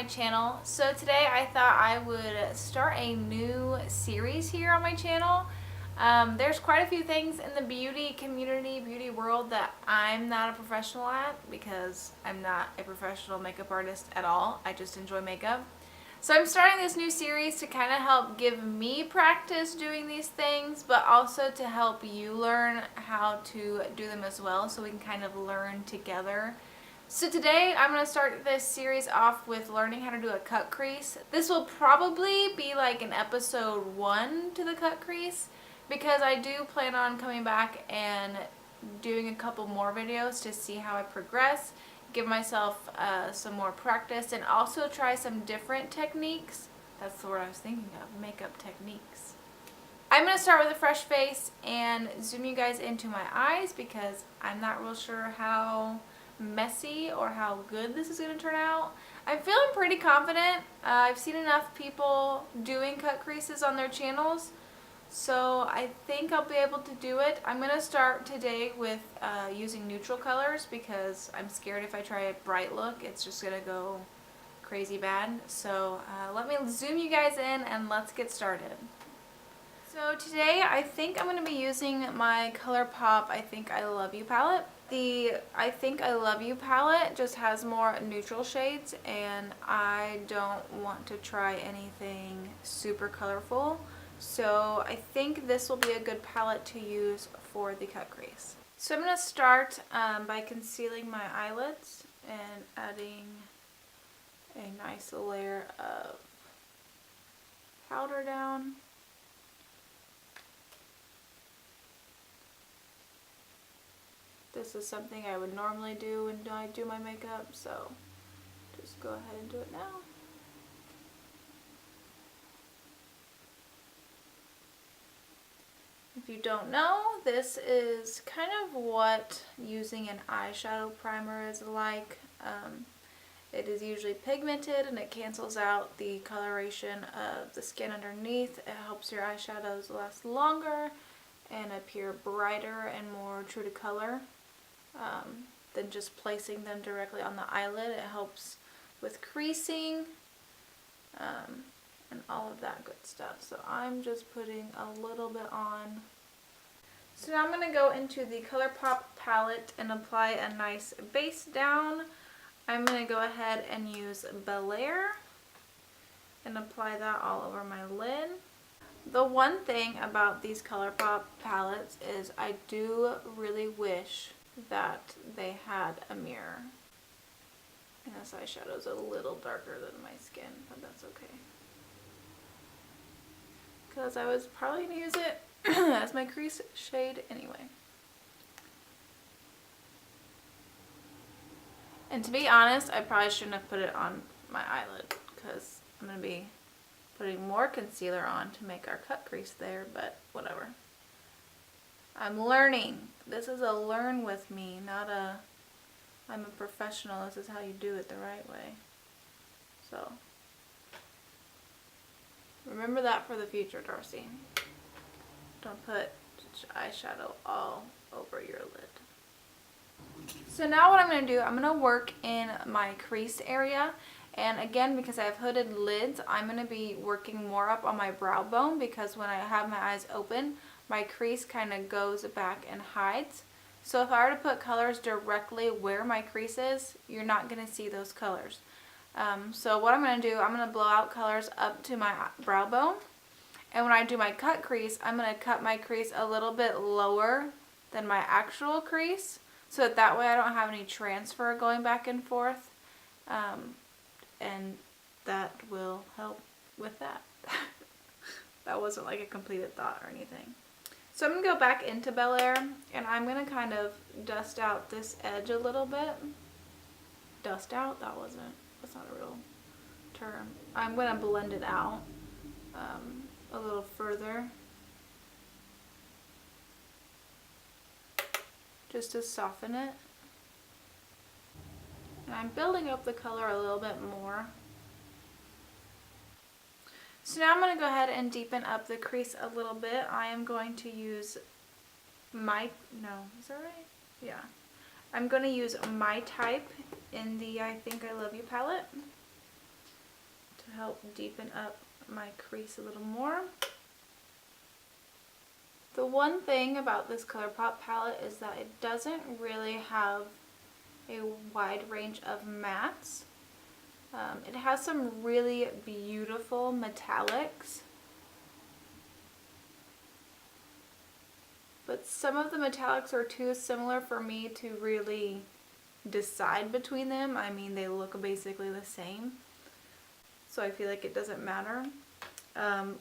my channel. So today I thought I would start a new series here on my channel. There's quite a few things in the beauty community, beauty world that I'm not a professional at because I'm not a professional makeup artist at all. I just enjoy makeup. So I'm starting this new series to kind of help give me practice doing these things, but also to help you learn how to do them as well, so we can kind of learn together. So today I'm going to start this series off with learning how to do a cut crease. This will probably be like an episode 1 to the cut crease, because I do plan on coming back and doing a couple more videos to see how I progress, give myself some more practice, and also try some different techniques. That's the word I was thinking of, makeup techniques. I'm going to start with a fresh face and zoom you guys into my eyes because I'm not real sure how messy or how good this is going to turn out. I'm feeling pretty confident. I've seen enough people doing cut creases on their channels, so I think I'll be able to do it. I'm going to start today with using neutral colors because I'm scared if I try a bright look, it's just going to go crazy bad. So let me zoom you guys in and let's get started. So today I think I'm going to be using my ColourPop I Think I Love You palette. The I Think I Love You palette just has more neutral shades, and I don't want to try anything super colorful. So I think this will be a good palette to use for the cut crease. So I'm going to start by concealing my eyelids and adding a nice layer of powder down. This is something I would normally do when I do my makeup, so just go ahead and do it now. If you don't know, this is kind of what using an eyeshadow primer is like. It is usually pigmented and it cancels out the coloration of the skin underneath. It helps your eyeshadows last longer and appear brighter and more true to color than just placing them directly on the eyelid. It helps with creasing and all of that good stuff. So I'm just putting a little bit on. So now I'm going to go into the ColourPop palette and apply a nice base down. I'm going to go ahead and use Bel Air and apply that all over my lid. The one thing about these ColourPop palettes is I do really wish that they had a mirror. And this eyeshadow is a little darker than my skin, but that's okay. Because I was probably going to use it as my crease shade anyway. And to be honest, I probably shouldn't have put it on my eyelid because I'm going to be putting more concealer on to make our cut crease there, but whatever. I'm learning. This is a learn with me, not a I'm a professional, this is how you do it the right way. So remember that for the future, Darci. Don't put eyeshadow all over your lid. So now what I'm going to do, I'm going to work in my crease area. And again, because I have hooded lids, I'm going to be working more up on my brow bone because when I have my eyes open, my crease kind of goes back and hides. So if I were to put colors directly where my crease is, you're not going to see those colors. So what I'm going to do, I'm going to blow out colors up to my brow bone. And when I do my cut crease, I'm going to cut my crease a little bit lower than my actual crease, so that way I don't have any transfer going back and forth. And that will help with that. That wasn't like a completed thought or anything. So I'm going to go back into Bel Air and I'm going to kind of dust out this edge a little bit. Dust out? That's not a real term. I'm going to blend it out a little further, just to soften it. And I'm building up the color a little bit more. So now I'm going to go ahead and deepen up the crease a little bit. I am going to use is that right? Yeah. I'm going to use My Type in the I Think I Love You palette. to help deepen up my crease a little more. The one thing about this ColourPop palette is that it doesn't really have a wide range of mattes. It has some really beautiful metallics, but some of the metallics are too similar for me to really decide between them. I mean, they look basically the same, so I feel like it doesn't matter.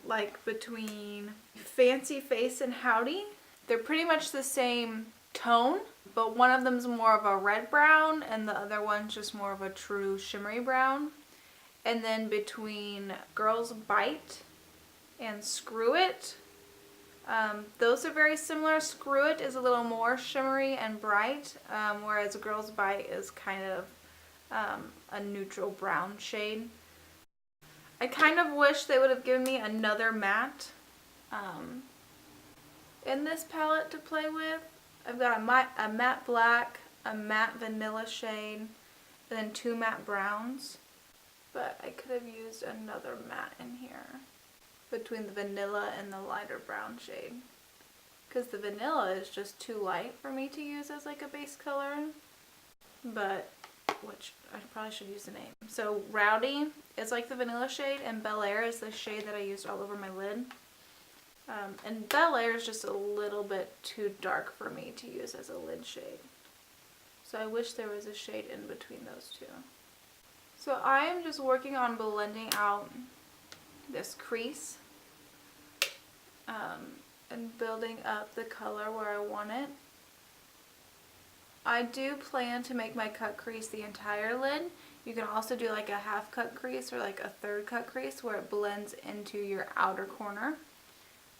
Like between Fancy Face and Howdy, they're pretty much the same tone, but one of them's more of a red brown and the other one's just more of a true shimmery brown. And then between Girls Bite and Screw It, those are very similar. Screw It is a little more shimmery and bright, whereas Girls Bite is kind of a neutral brown shade. I kind of wish they would have given me another matte in this palette to play with. I've got a matte black, a matte vanilla shade, and then 2 matte browns. But I could have used another matte in here between the vanilla and the lighter brown shade, because the vanilla is just too light for me to use as like a base color. But which I probably should use the name. So Rowdy is like the vanilla shade, and Bel Air is the shade that I used all over my lid. And Bel Air is just a little bit too dark for me to use as a lid shade. So I wish there was a shade in between those two. So I am just working on blending out this crease and building up the color where I want it. I do plan to make my cut crease the entire lid. You can also do like a half cut crease or like a third cut crease where it blends into your outer corner.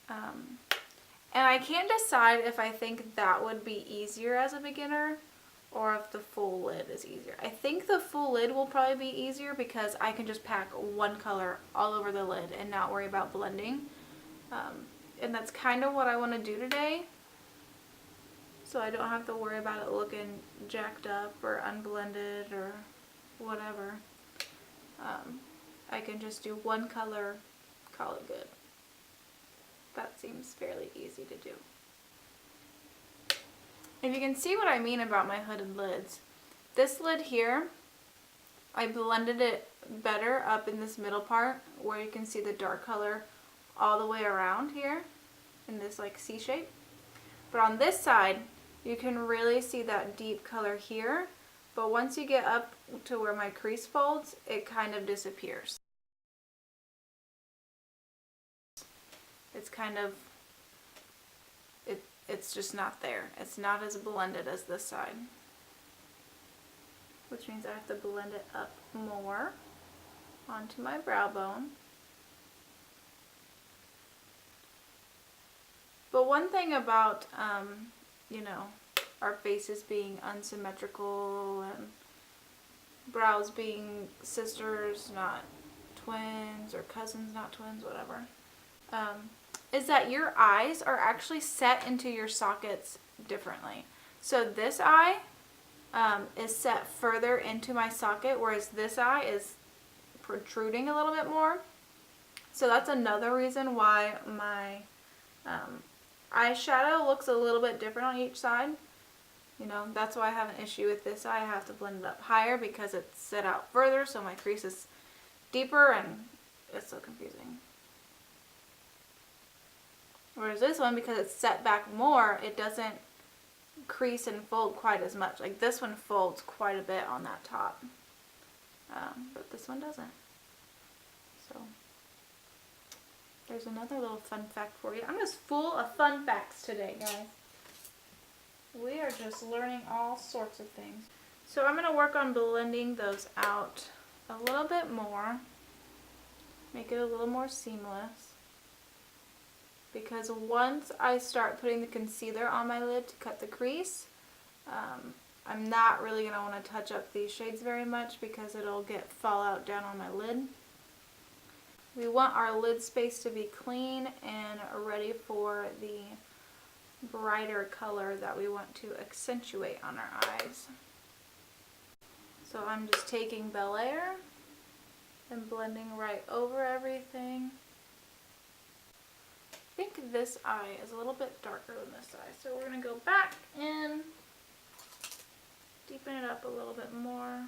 And I can't decide if I think that would be easier as a beginner or if the full lid is easier. I think the full lid will probably be easier because I can just pack one color all over the lid and not worry about blending. And that's kind of what I want to do today. So I don't have to worry about it looking jacked up or unblended or whatever. I can just do one color, call it good. That seems fairly easy to do. If you can see what I mean about my hooded lids, this lid here, I blended it better up in this middle part where you can see the dark color all the way around here in this like C shape. But on this side, you can really see that deep color here, but once you get up to where my crease folds, it kind of disappears. It's kind of, it's just not there. It's not as blended as this side, which means I have to blend it up more onto my brow bone. But one thing about, you know, our faces being unsymmetrical and brows being sisters, not twins, or cousins, not twins, whatever, is that your eyes are actually set into your sockets differently. So this eye is set further into my socket, whereas this eye is protruding a little bit more. So that's another reason why my eyeshadow looks a little bit different on each side. You know, that's why I have an issue with this eye. I have to blend it up higher because it's set out further, so my crease is deeper and it's so confusing. Whereas this one, because it's set back more, it doesn't crease and fold quite as much. Like this one folds quite a bit on that top, but this one doesn't. So there's another little fun fact for you. I'm just full of fun facts today, guys. We are just learning all sorts of things. So I'm going to work on blending those out a little bit more. Make it a little more seamless. Because once I start putting the concealer on my lid to cut the crease, I'm not really going to want to touch up these shades very much because it'll get fallout down on my lid. We want our lid space to be clean and ready for the brighter color that we want to accentuate on our eyes. So I'm just taking Bel Air and blending right over everything. I think this eye is a little bit darker than this eye, so we're going to go back and deepen it up a little bit more.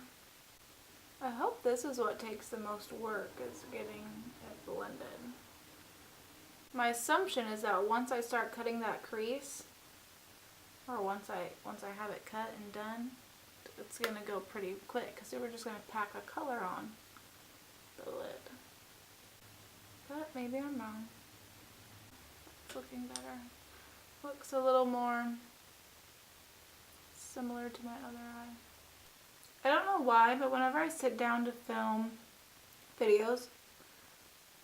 I hope this is what takes the most work, is getting it blended. My assumption is that once I start cutting that crease, or once I have it cut and done, it's going to go pretty quick, because we're just going to pack a color on the lid. But maybe I'm wrong. It's looking better. Looks a little more similar to my other eye. I don't know why, but whenever I sit down to film videos,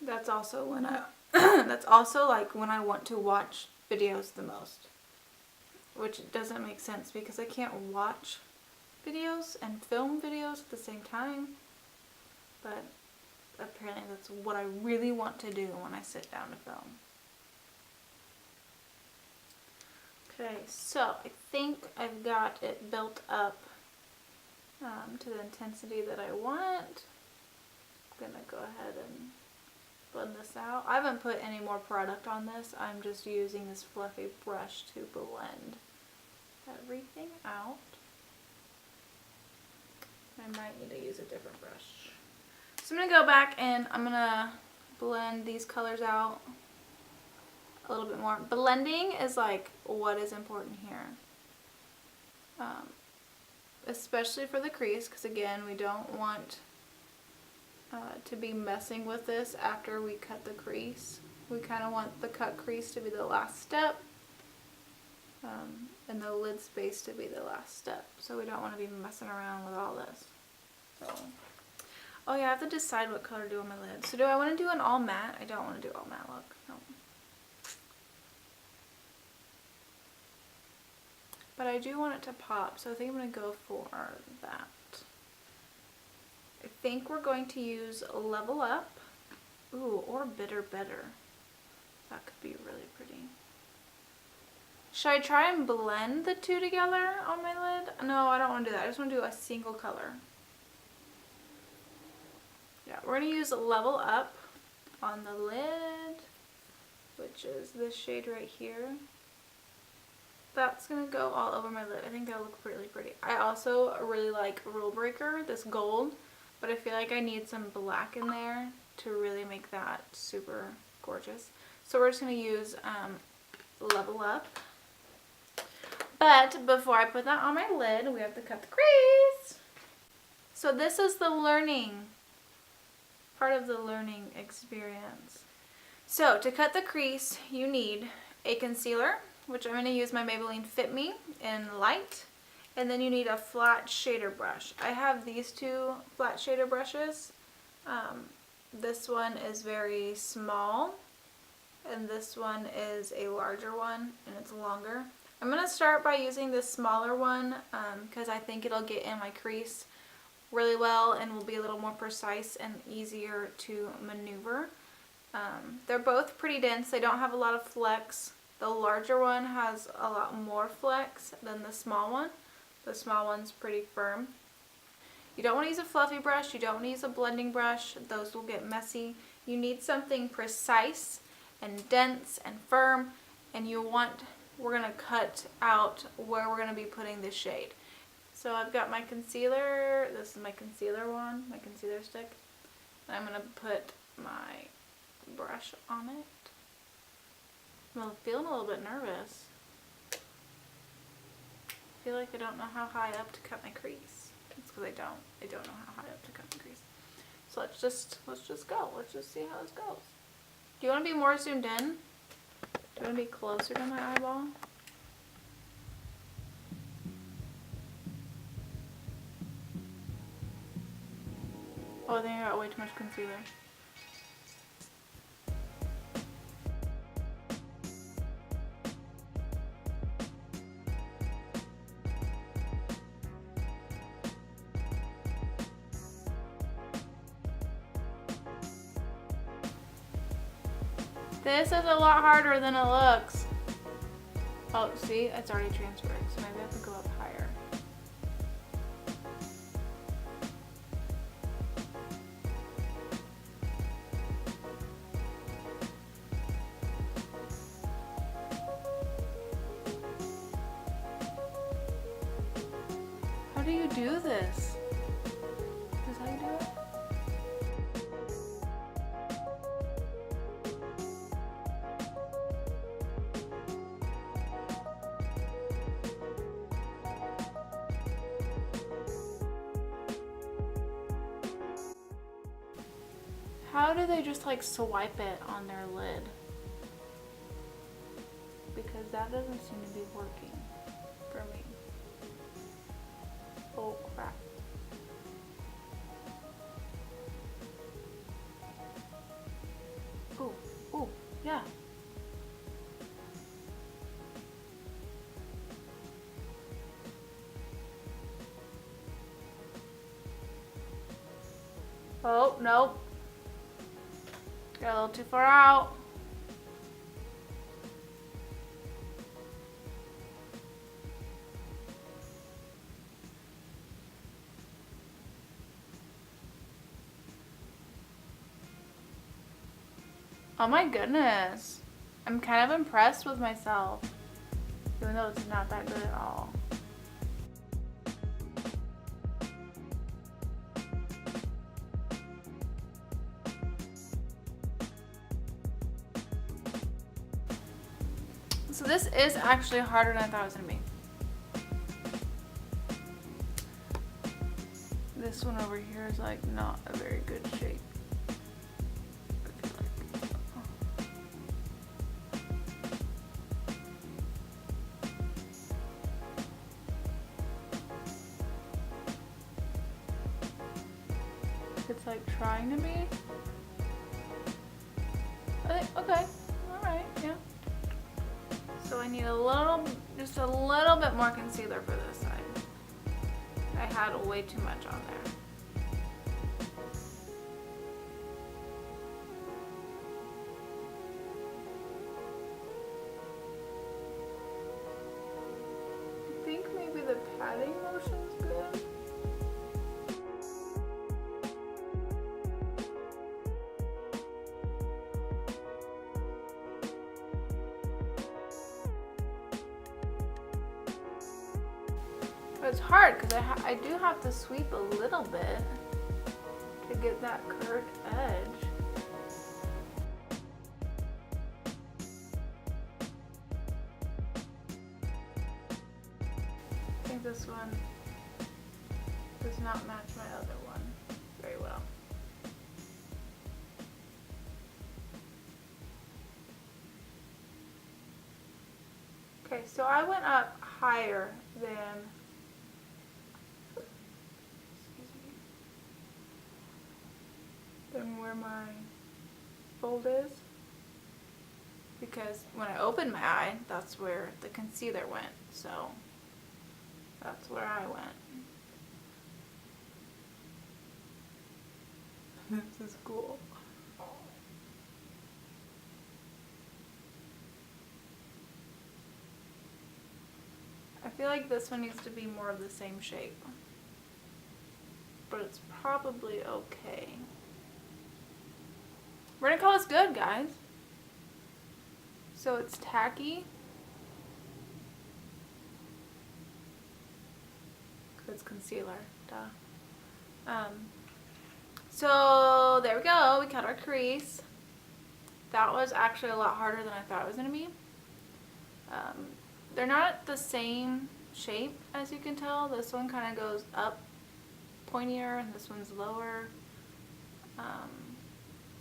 that's also when that's also like when I want to watch videos the most. Which doesn't make sense because I can't watch videos and film videos at the same time. But apparently that's what I really want to do when I sit down to film. Okay, so I think I've got it built up to the intensity that I want. I'm gonna go ahead and blend this out. I haven't put any more product on this. I'm just using this fluffy brush to blend everything out. I might need to use a different brush. So I'm gonna go back and I'm gonna blend these colors out a little bit more. Blending is like what is important here. Especially for the crease, because again, we don't want to be messing with this after we cut the crease. We kind of want the cut crease to be the last step, and the lid space to be the last step. So we don't want to be messing around with all this. So, oh yeah, I have to decide what color to do on my lid. So do I want to do an all matte? I don't want to do all matte look. No. But I do want it to pop, so I think I'm going to go for that. I think we're going to use Level Up. Ooh, or Bitter Better. That could be really pretty. Should I try and blend the two together on my lid? No, I don't want to do that. I just want to do a single color. Yeah, we're going to use Level Up on the lid, which is this shade right here. That's going to go all over my lid. I think that'll look really pretty. I also really like Rule Breaker, this gold, but I feel like I need some black in there to really make that super gorgeous. So we're just going to use Level Up. But before I put that on my lid, we have to cut the crease. So this is the part of the learning experience. So to cut the crease, you need a concealer, which I'm going to use my Maybelline Fit Me in Light. And then you need a flat shader brush. I have these two flat shader brushes. This one is very small, and this one is a larger one, and it's longer. I'm going to start by using this smaller one because I think it'll get in my crease really well and will be a little more precise and easier to maneuver. They're both pretty dense. They don't have a lot of flex. The larger one has a lot more flex than the small one. The small one's pretty firm. You don't want to use a fluffy brush. You don't want to use a blending brush. Those will get messy. You need something precise and dense and firm, and we're going to cut out where we're going to be putting the shade. So I've got my concealer. This is my concealer wand, my concealer stick. And I'm going to put my brush on it. I'm feeling a little bit nervous. I feel like I don't know how high up to cut my crease. It's because I don't know how high up to cut my crease. So let's just go. Let's just see how this goes. Do you want to be more zoomed in? Do you want to be closer to my eyeball? Oh, I think I got way too much concealer. This is a lot harder than it looks. Oh, see? It's already transferred, so maybe I have to go up higher. do you do this? Is this how you do it? How do they just like swipe it on their lid? Because that doesn't seem to be working for me. Oh crap. Ooh, ooh, yeah. Oh, nope. Got a little too far out. Oh my goodness. I'm kind of impressed with myself, even though it's not that good at all. So this is actually harder than I thought it was gonna be. This one over here is like not a very good shape. I feel like. It's like trying to be. Okay, alright, yeah. So I need just a little bit more concealer for this side. I had way too much on there. I think maybe the patting motion's good. It's hard because I do have to sweep a little bit to get that curved edge. I think this one does not match my other one very well. Okay, so I went up higher than where my fold is, because when I opened my eye, that's where the concealer went, so that's where I went. This is cool. I feel like this one needs to be more of the same shape, but it's probably okay. We're gonna call this good, guys. So it's tacky. It's concealer, duh. So there we go, we cut our crease. That was actually a lot harder than I thought it was gonna be. They're not the same shape, as you can tell. This one kind of goes up pointier and this one's lower.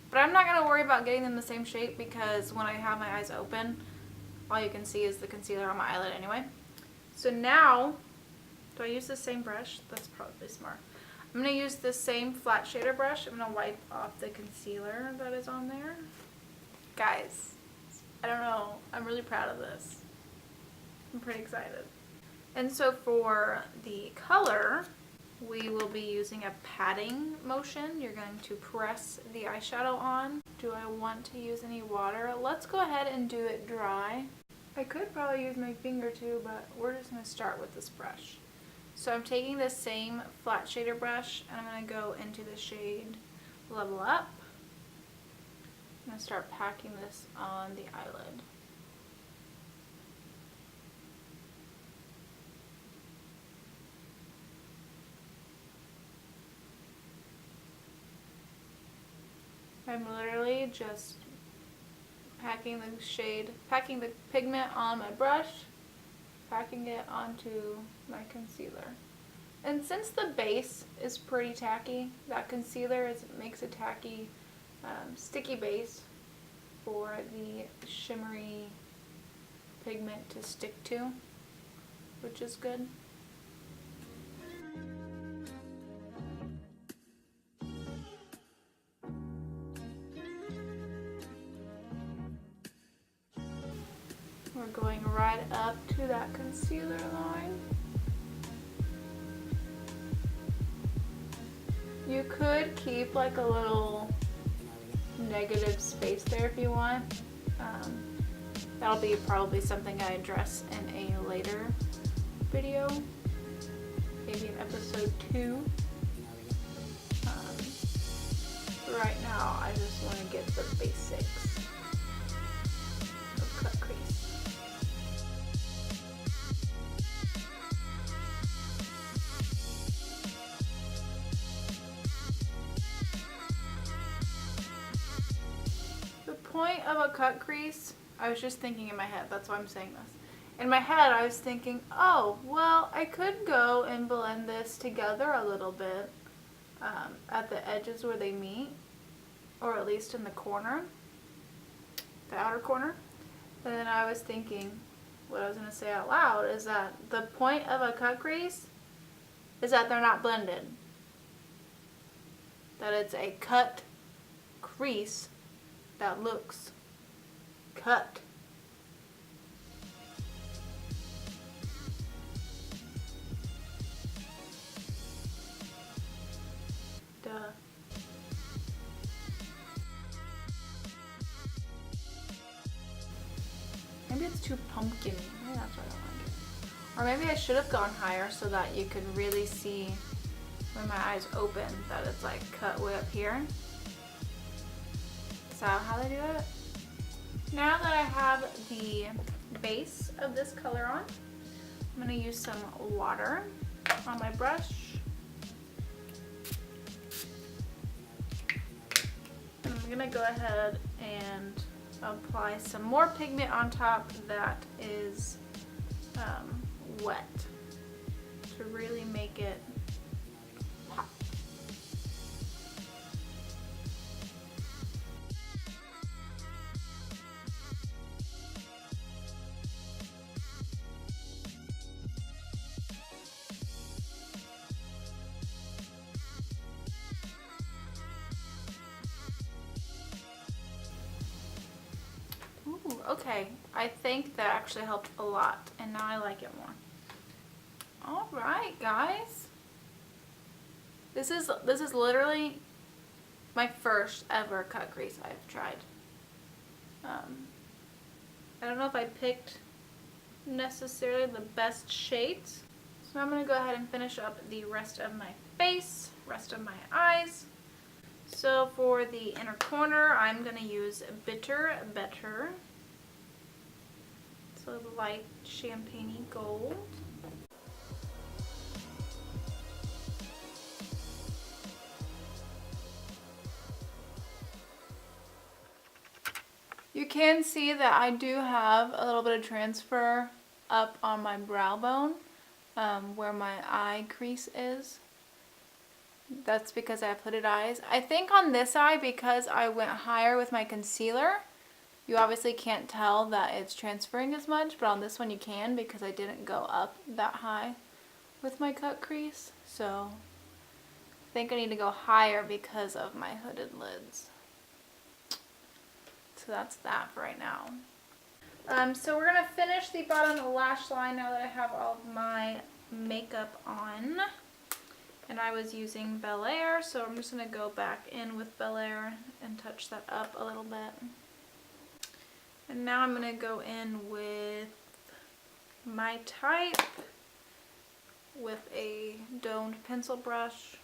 But I'm not going to worry about getting them the same shape because when I have my eyes open, all you can see is the concealer on my eyelid anyway. So now, do I use the same brush? That's probably smart. I'm going to use the same flat shader brush. I'm going to wipe off the concealer that is on there. Guys, I don't know. I'm really proud of this. I'm pretty excited. And so for the color, we will be using a patting motion. You're going to press the eyeshadow on. Do I want to use any water? Let's go ahead and do it dry. I could probably use my finger too, but we're just going to start with this brush. So I'm taking the same flat shader brush and I'm going to go into the shade Level Up. I'm going to start packing this on the eyelid. I'm literally just packing the pigment on my brush, packing it onto my concealer. And since the base is pretty tacky, that concealer makes a tacky, sticky base for the shimmery pigment to stick to, which is good. We're going right up to that concealer line. You could keep like a little negative space there if you want. That'll be probably something I address in a later video, maybe in episode 2. Right now, I just want to get the basics of cut crease. The point of a cut crease, I was just thinking in my head, that's why I'm saying this. In my head, I was thinking, oh, well, I could go and blend this together a little bit at the edges where they meet, or at least in the corner, the outer corner. And then I was thinking, what I was going to say out loud is that the point of a cut crease is that they're not blended. That it's a cut crease that looks cut. Duh. Maybe it's too pumpkin-y. Maybe that's why I don't like it. Or maybe I should have gone higher so that you could really see when my eyes open that it's like cut way up here. Is that how they do it? Now that I have the base of this color on, I'm going to use some water on my brush. And I'm going to go ahead and apply some more pigment on top that is wet to really make it pop. Ooh, okay, I think that actually helped a lot, and now I like it more. All right, guys. This is literally my first ever cut crease I've tried. I don't know if I picked necessarily the best shades. So I'm going to go ahead and finish up the rest of my face, rest of my eyes. So for the inner corner, I'm going to use Bitter Better. So light champagne-y gold. You can see that I do have a little bit of transfer up on my brow bone where my eye crease is. That's because I have hooded eyes. I think on this eye, because I went higher with my concealer, you obviously can't tell that it's transferring as much, but on this one you can because I didn't go up that high with my cut crease. So I think I need to go higher because of my hooded lids. So that's that for right now. So we're going to finish the bottom lash line now that I have all of my makeup on. And I was using Bel Air, so I'm just going to go back in with Bel Air and touch that up a little bit. And now I'm going to go in with my Type with a domed pencil brush.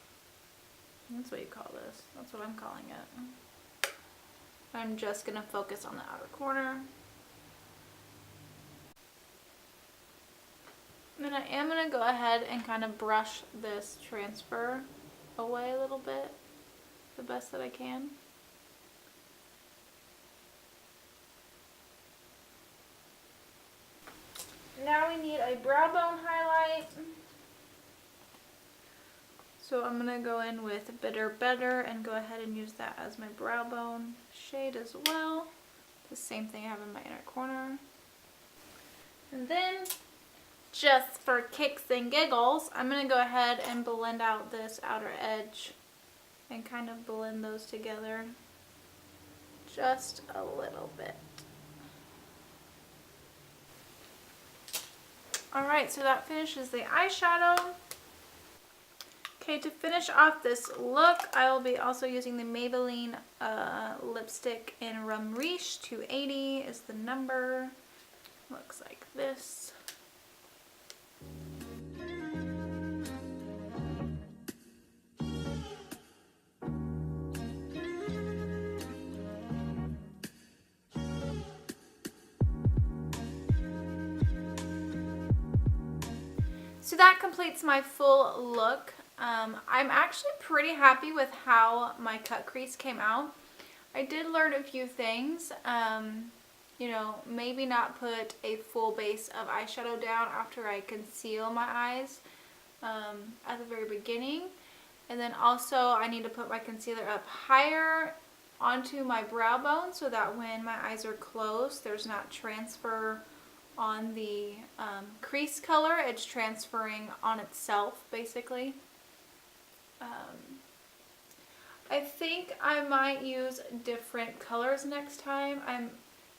That's what you call this. That's what I'm calling it. I'm just going to focus on the outer corner. And then I am going to go ahead and kind of brush this transfer away a little bit, the best that I can. now we need a brow bone highlight. So I'm going to go in with Bitter Better and go ahead and use that as my brow bone shade as well. The same thing I have in my inner corner. And then, just for kicks and giggles, I'm going to go ahead and blend out this outer edge and kind of blend those together just a little bit. Alright, so that finishes the eyeshadow. Okay, to finish off this look, I will be also using the Maybelline lipstick in Rum Riche. 280 is the number. Looks like this. So that completes my full look. I'm actually pretty happy with how my cut crease came out. I did learn a few things. You know, maybe not put a full base of eyeshadow down after I conceal my eyes at the very beginning. And then also I need to put my concealer up higher onto my brow bone so that when my eyes are closed, there's not transfer on the crease color. It's transferring on itself, basically. I think I might use different colors next time.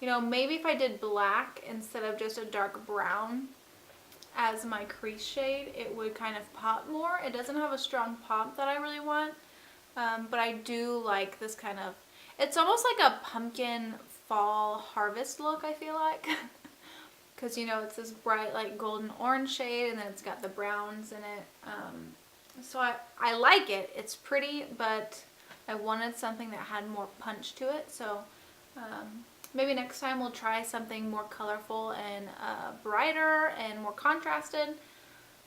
You know, maybe if I did black instead of just a dark brown as my crease shade, it would kind of pop more. It doesn't have a strong pop that I really want, but I do like this kind of, it's almost like a pumpkin fall harvest look, I feel like. Because, you know, it's this bright, like, golden orange shade, and then it's got the browns in it. So I like it. It's pretty, but I wanted something that had more punch to it. So maybe next time we'll try something more colorful and brighter and more contrasted.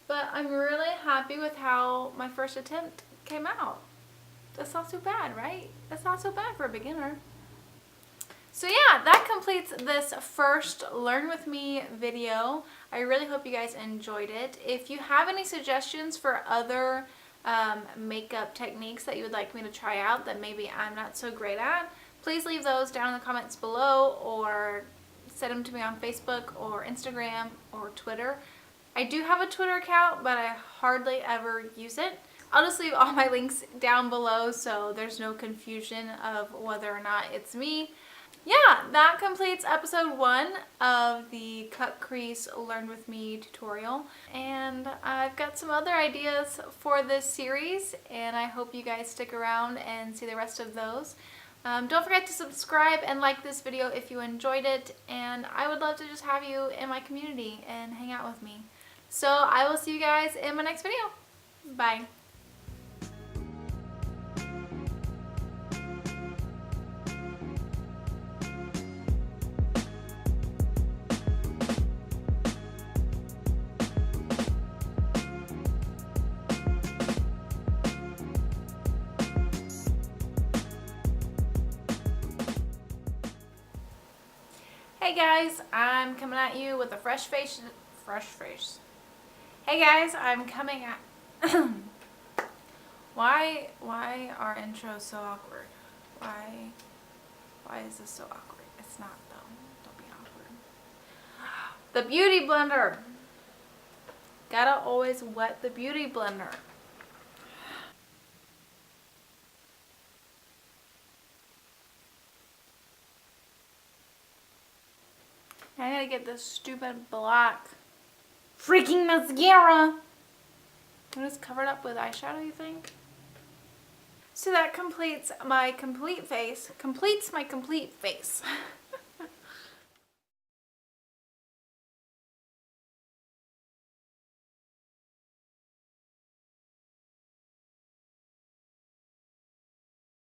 But I'm really happy with how my first attempt came out. That's not so bad, right? That's not so bad for a beginner. So yeah, that completes this first Learn With Me video. I really hope you guys enjoyed it. If you have any suggestions for other makeup techniques that you would like me to try out that maybe I'm not so great at, please leave those down in the comments below or send them to me on Facebook or Instagram or Twitter. I do have a Twitter account, but I hardly ever use it. I'll just leave all my links down below so there's no confusion of whether or not it's me. Yeah, that completes episode 1 of the Cut Crease Learn With Me tutorial. And I've got some other ideas for this series, and I hope you guys stick around and see the rest of those. Don't forget to subscribe and like this video if you enjoyed it, and I would love to just have you in my community and hang out with me. So I will see you guys in my next video. Bye. Hey guys, I'm coming at you with a fresh face. Hey guys, I'm coming at Why are intros so awkward? Why is this so awkward? It's not though. Don't be awkward. The beauty blender. Gotta always wet the beauty blender. I gotta get this stupid black freaking mascara. I'm just covered up with eyeshadow, you think? So that completes my complete face.